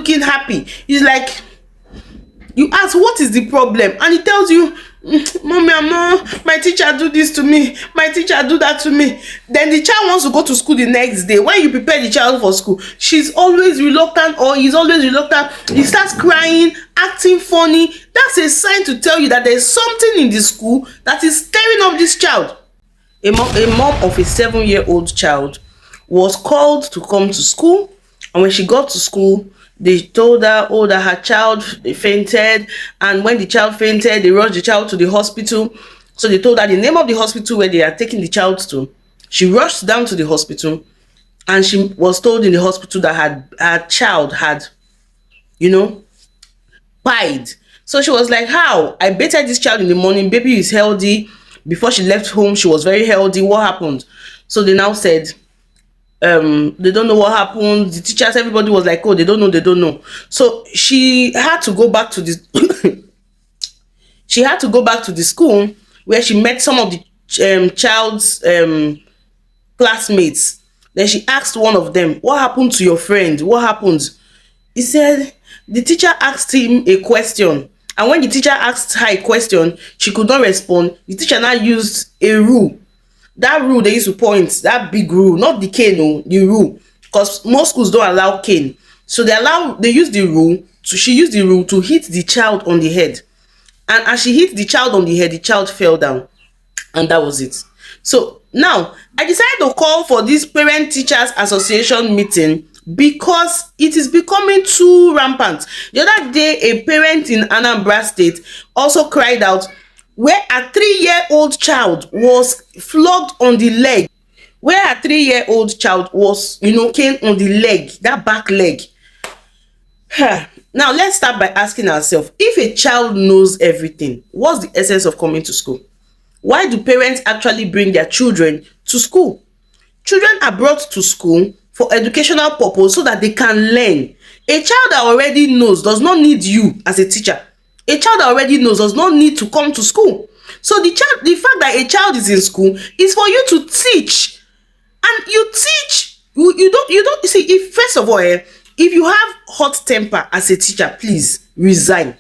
looking happy. It's like you ask what is the problem, and he tells you, mommy, my teacher do this to me, my teacher do that to me. Then the child wants to go to school the next day. When you prepare the child for school, she's always reluctant, or he's always reluctant. He starts crying, acting funny. That's a sign to tell you that there's something in the school that is stirring up this child. A mom of a 7-year-old child was called to come to school, and when she got to school, they told her, oh, that her child fainted, and when the child fainted, they rushed the child to the hospital. So they told her the name of the hospital where they are taking the child to. She rushed down to the hospital, and she was told in the hospital that her child had, died. So she was like, how? I bathed this child in the morning, baby is healthy. Before she left home, she was very healthy. What happened? So they now said, they don't know what happened. The teachers, everybody was like, oh, they don't know. So she had to go back to this she had to go back to the school, where she met some of the child's classmates. Then she asked one of them, what happened to your friend? What happened? He said the teacher asked him a question, and when the teacher asked her a question, she could not respond. The teacher now used a rule. That rule they used to point, that big rule, not the cane, no, the rule, because most schools don't allow cane. So she used the rule to hit the child on the head. And as she hit the child on the head, the child fell down, and that was it. So now I decided to call for this parent teachers association meeting, because it is becoming too rampant. The other day, a parent in Anambra State also cried out, where a 3-year-old child was flogged on the leg, where a 3-year-old child was, cane on the leg, that back leg. Now, let's start by asking ourselves, if a child knows everything, what's the essence of coming to school? Why do parents actually bring their children to school? Children are brought to school for educational purpose so that they can learn. A child that already knows does not need you as a teacher. A child that already knows does not need to come to school. So the fact that a child is in school is for you to teach. And you teach, you don't see, if first of all, if you have hot temper as a teacher, please resign.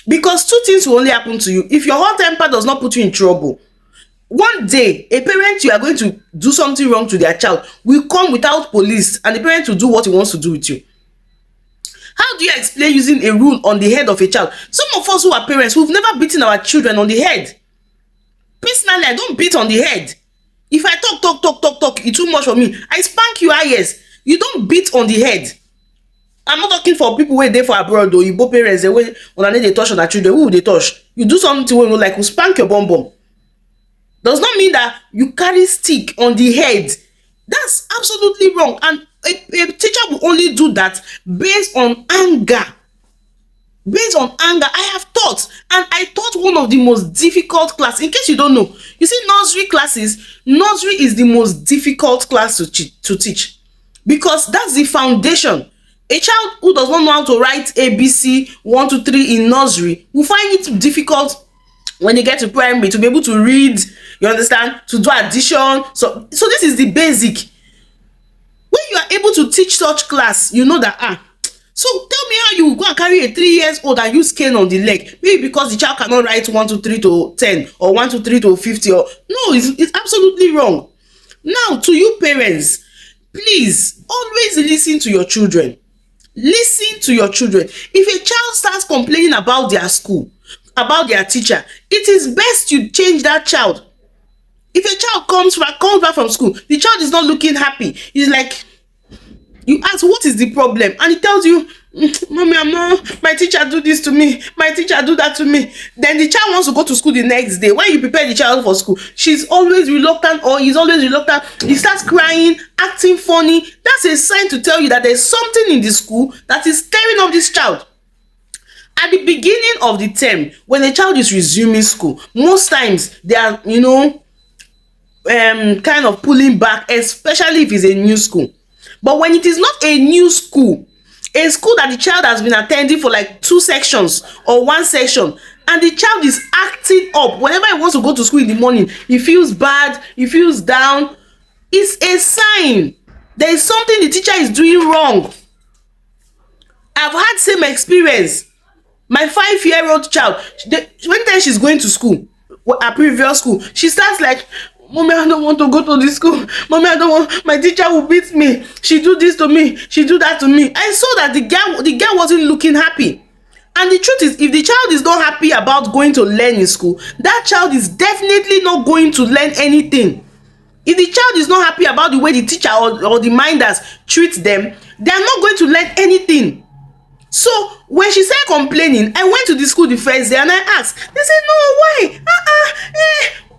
Because two things will only happen to you. If your hot temper does not put you in trouble, one day a parent, you are going to do something wrong to their child, will come without police, and the parent will do what he wants to do with you. How do you explain using a rule on the head of a child? Some of us who are parents, we've never beaten our children on the head. Personally, I don't beat on the head. If I talk, it's too much for me. I spank you, yes. You don't beat on the head. I'm not talking for people who are there for abroad, though. You both parents, when they touch on their children, who will they touch? You do something when you like, you spank your bum. Does not mean that you carry stick on the head. That's absolutely wrong. And a teacher will only do that based on anger. Based on anger. I have taught, and I taught one of the most difficult class. In case you don't know, you see, nursery is the most difficult class to teach, because that's the foundation. A child who does not know how to write ABC 1 2 3 in nursery will find it difficult when they get to primary to be able to read, you understand, to do addition. So this is the basic. When you are able to teach such class, you know that, so tell me how you go and carry a 3-year-old and use cane on the leg. Maybe because the child cannot write 1 2 3 to 10 or 1 2 3 to 50, or no, it's absolutely wrong. Now, to you parents, please always listen to your children. Listen to your children. If a child starts complaining about their school, about their teacher, it is best you change that child. If a child comes back from school, the child is not looking happy. It's like, you ask, what is the problem? And he tells you, mommy, my teacher do this to me, my teacher do that to me. Then the child wants to go to school the next day. When you prepare the child for school, she's always reluctant, or he's always reluctant. He starts crying, acting funny. That's a sign to tell you that there's something in the school that is stirring up this child. At the beginning of the term, when a child is resuming school, most times they are, kind of pulling back, especially if it's a new school. But when it is not a new school, a school that the child has been attending for like 2 sections or 1 section, and the child is acting up whenever he wants to go to school in the morning, he feels bad, he feels down, it's a sign there is something the teacher is doing wrong. had same experience. My 5-year-old child, when time she's going to school, her previous school, she starts like, mommy, I don't want to go to this school. Mommy, I don't want, my teacher will beat me. She do this to me, she do that to me. I saw that the girl wasn't looking happy. And the truth is, if the child is not happy about going to learn in school, that child is definitely not going to learn anything. If the child is not happy about the way the teacher or the minders treat them, they are not going to learn anything. So when she started complaining, I went to the school the first day and I asked. They said, no, why?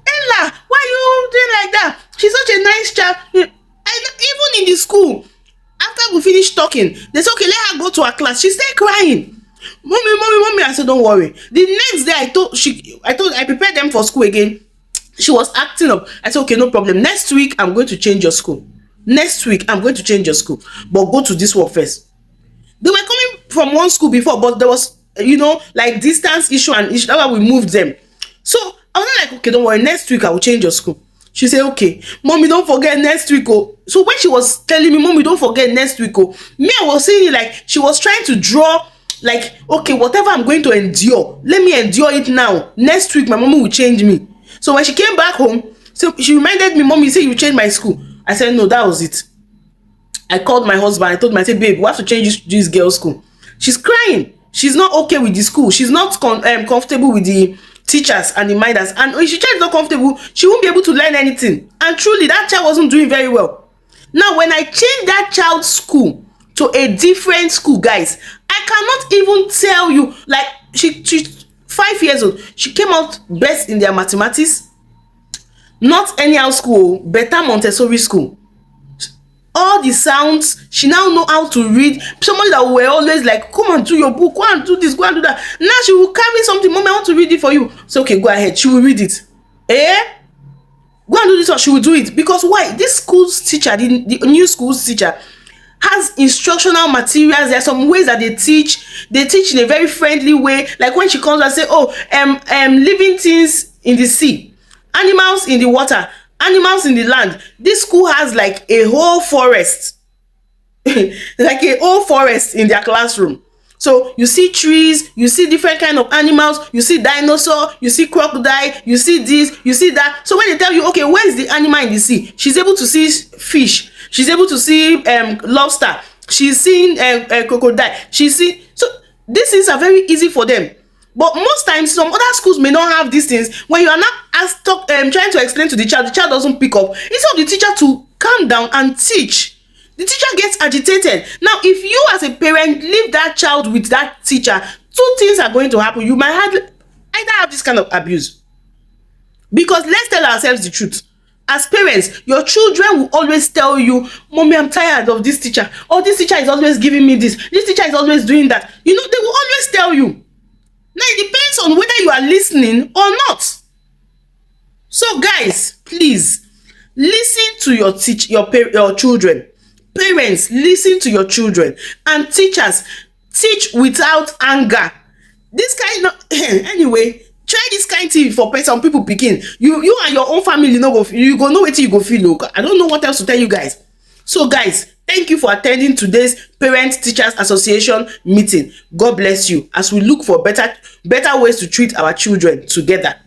Ella, why you doing like that? She's such a nice child. And even in the school, after we finished talking, they said, okay, let her go to her class. She started crying. Mommy. I said, don't worry. The next day, I prepared them for school again. She was acting up. I said, okay, no problem. Next week, I'm going to change your school. Next week, I'm going to change your school. But go to this one first. They were coming from one school before, but there was, like distance issue and issue. That's why we moved them. So I was like, okay, don't worry. Next week, I will change your school. She said, okay, mommy, don't forget next week. Oh. So when she was telling me, mommy, don't forget next week. Oh, me, I was saying it like she was trying to draw, like, okay, whatever I'm going to endure, let me endure it now. Next week, my mommy will change me. So when she came back home, so she reminded me, mommy, you say you changed my school. I said, no, that was it. I called my husband. I told him, I said, babe, we have to change this girl's school. She's crying. She's not okay with the school. She's not comfortable with the teachers and the minders. And if she is not comfortable, she won't be able to learn anything. And truly, that child wasn't doing very well. Now, when I changed that child's school to a different school, guys, I cannot even tell you, like, she's 5 years old. She came out best in their mathematics. Not anyhow school, better Montessori school. All the sounds, she now know how to read. Somebody that were always like, come and do your book, go and do this, go and do that. Now she will carry something, mommy, I want to read it for you. So okay, go ahead, she will read it. Go and do this, or she will do it. Because why? This school's teacher, the new school's teacher, has instructional materials. There are some ways that they teach in a very friendly way. Like when she comes and say, oh, living things in the sea, animals in the water, animals in the land. This school has like a whole forest like a whole forest in their classroom. So you see trees, you see different kind of animals, you see dinosaur, you see crocodile, you see this, you see that. So when they tell you, okay, where is the animal in the sea, she's able to see fish, she's able to see lobster, she's seeing crocodile, she's see. So these things are very easy for them. But most times, some other schools may not have these things. When you are not trying to explain to the child doesn't pick up. Instead of the teacher to calm down and teach, the teacher gets agitated. Now, if you as a parent leave that child with that teacher, two things are going to happen. You might either have this kind of abuse. Because let's tell ourselves the truth. As parents, your children will always tell you, mommy, I'm tired of this teacher. Or this teacher is always giving me this. This teacher is always doing that. You know, they will always tell you. Now, it depends on whether you are listening or not. So, guys, please, listen to your children. Parents, listen to your children. And teachers, teach without anger. This kind of... anyway, try this kind of thing for some people picking. You and your own family, you go know what you go feel. I don't know what else to tell you guys. So, guys, thank you for attending today's Parent Teachers Association meeting. God bless you as we look for better ways to treat our children together.